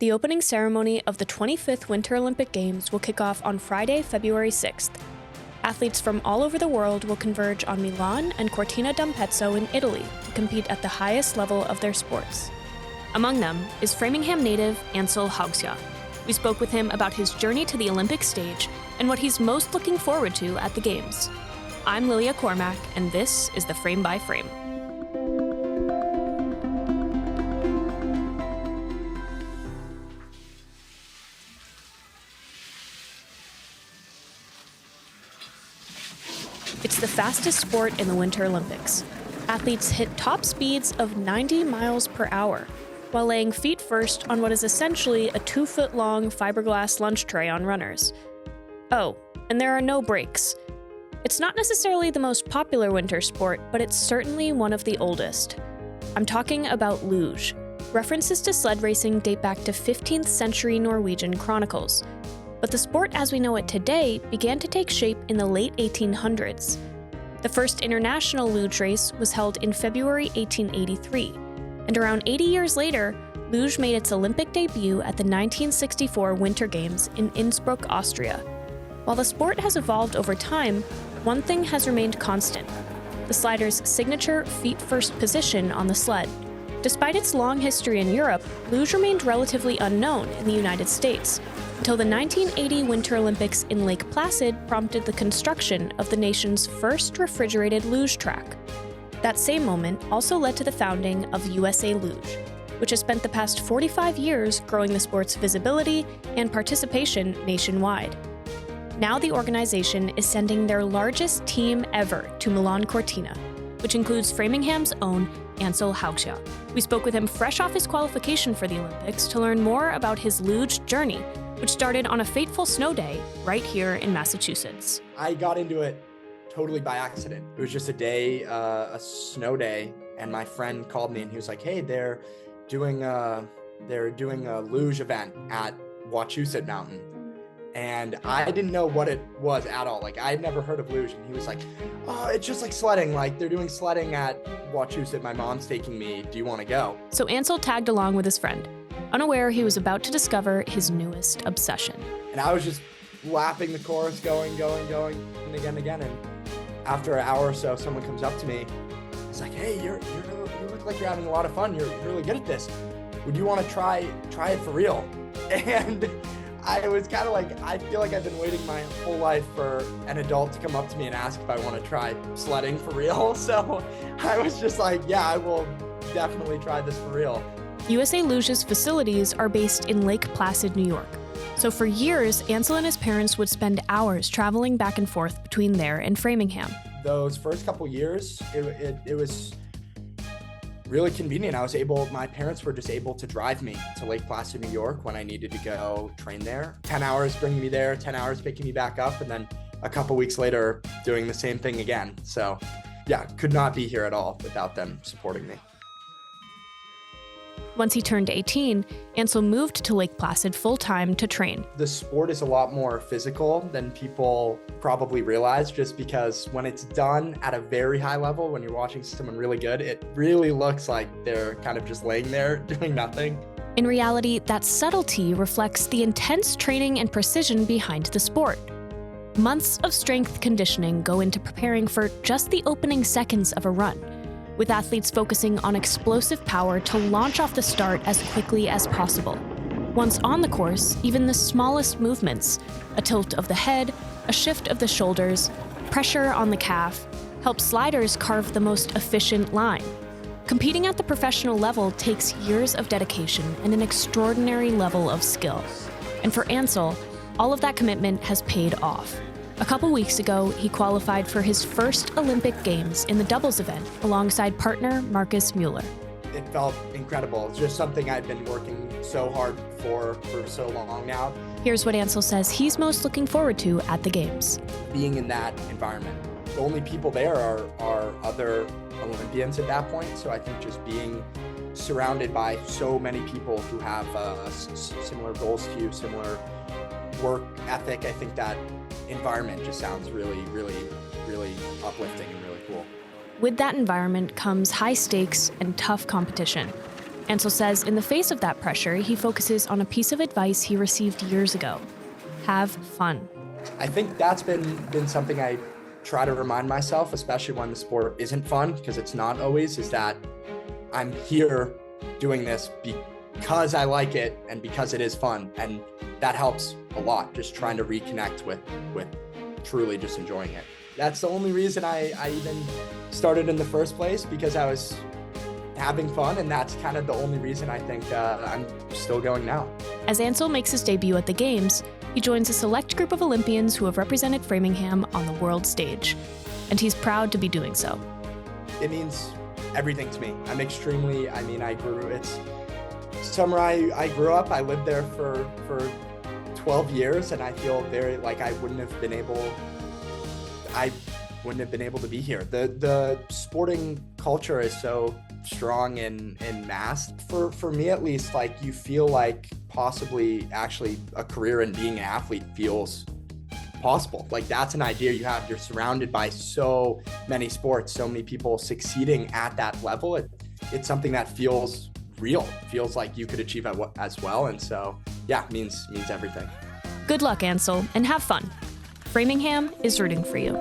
The opening ceremony of the 25th Winter Olympic Games will kick off on Friday, February 6th. Athletes from all over the world will converge on Milan and Cortina d'Ampezzo in Italy to compete at the highest level of their sports. Among them is Framingham native Ansel Haugsjaa. We spoke with him about his journey to the Olympic stage and what he's most looking forward to at the Games. I'm Lilia Cormack, and this is the Frame by Frame. It's the fastest sport in the Winter Olympics. Athletes hit top speeds of 90 miles per hour, while laying feet first on what is essentially a 2-foot-long fiberglass lunch tray on runners. Oh, and there are no brakes. It's not necessarily the most popular winter sport, but it's certainly one of the oldest. I'm talking about luge. References to sled racing date back to 15th century Norwegian chronicles. But the sport as we know it today began to take shape in the late 1800s. The first international luge race was held in February 1883, and around 80 years later, luge made its Olympic debut at the 1964 Winter Games in Innsbruck, Austria. While the sport has evolved over time, one thing has remained constant: the slider's signature feet-first position on the sled. Despite its long history in Europe, luge remained relatively unknown in the United States, until the 1980 Winter Olympics in Lake Placid prompted the construction of the nation's first refrigerated luge track. That same moment also led to the founding of USA Luge, which has spent the past 45 years growing the sport's visibility and participation nationwide. Now the organization is sending their largest team ever to Milan Cortina, which includes Framingham's own Ansel Haugsjaa. We spoke with him fresh off his qualification for the Olympics to learn more about his luge journey, which started on a fateful snow day right here in Massachusetts. I got into it totally by accident. It was just a day, a snow day, and my friend called me and he was like, "Hey, they're doing a luge event at Wachusett Mountain." And I didn't know what it was at all. Like, I had never heard of luge, and he was like, "Oh, it's just like sledding. Like, they're doing sledding at Wachusett. My mom's taking me. Do you want to go?" So Ansel tagged along with his friend, unaware he was about to discover his newest obsession. And I was just lapping the course, going, and again. And after an hour or so, someone comes up to me. It's like, "Hey, you look like you're having a lot of fun. You're really good at this. Would you want to try it for real?" And I was kind of like, I feel like I've been waiting my whole life for an adult to come up to me and ask if I want to try sledding for real. So I was just like, yeah, I will definitely try this for real. USA Luge's facilities are based in Lake Placid, New York. So for years, Ansel and his parents would spend hours traveling back and forth between there and Framingham. Those first couple years, it was really convenient. My parents were just able to drive me to Lake Placid, New York when I needed to go train there. 10 hours bringing me there, 10 hours picking me back up, and then a couple weeks later doing the same thing again. So yeah, could not be here at all without them supporting me. Once he turned 18, Ansel moved to Lake Placid full-time to train. The sport is a lot more physical than people probably realize, just because when it's done at a very high level, when you're watching someone really good, it really looks like they're kind of just laying there doing nothing. In reality, that subtlety reflects the intense training and precision behind the sport. Months of strength conditioning go into preparing for just the opening seconds of a run, with athletes focusing on explosive power to launch off the start as quickly as possible. Once on the course, even the smallest movements, a tilt of the head, a shift of the shoulders, pressure on the calf, help sliders carve the most efficient line. Competing at the professional level takes years of dedication and an extraordinary level of skill. And for Ansel, all of that commitment has paid off. A couple weeks ago, he qualified for his first Olympic Games in the doubles event alongside partner Marcus Mueller. It felt incredible. It's just something I've been working so hard for so long now. Here's what Ansel says he's most looking forward to at the Games. Being in that environment. The only people there are other Olympians at that point, so I think just being surrounded by so many people who have similar goals to you, similar work ethic, I think that environment just sounds really uplifting and really cool. With that environment comes high stakes and tough competition. Ansel says in the face of that pressure, he focuses on a piece of advice he received years ago. Have fun. I think that's been something I try to remind myself, especially when the sport isn't fun, because it's not always, is that I'm here doing this because I like it and because it is fun. And that helps a lot, just trying to reconnect with truly just enjoying it. That's the only reason I even started in the first place, because I was having fun, and that's kind of the only reason I think I'm still going now. As Ansel makes his debut at the Games, he joins a select group of Olympians who have represented Framingham on the world stage, and he's proud to be doing so. It means everything to me. It's somewhere I grew up. I lived there for 12 years, and I feel very like I wouldn't have been able to be here. The sporting culture is so strong in Mass. For me at least, like, you feel like possibly actually a career in being an athlete feels possible. Like, that's an idea you have. You're surrounded by so many sports, so many people succeeding at that level. It's something that feels real, feels like you could achieve as well. And so, yeah, means everything. Good luck, Ansel, and have fun. Framingham is rooting for you.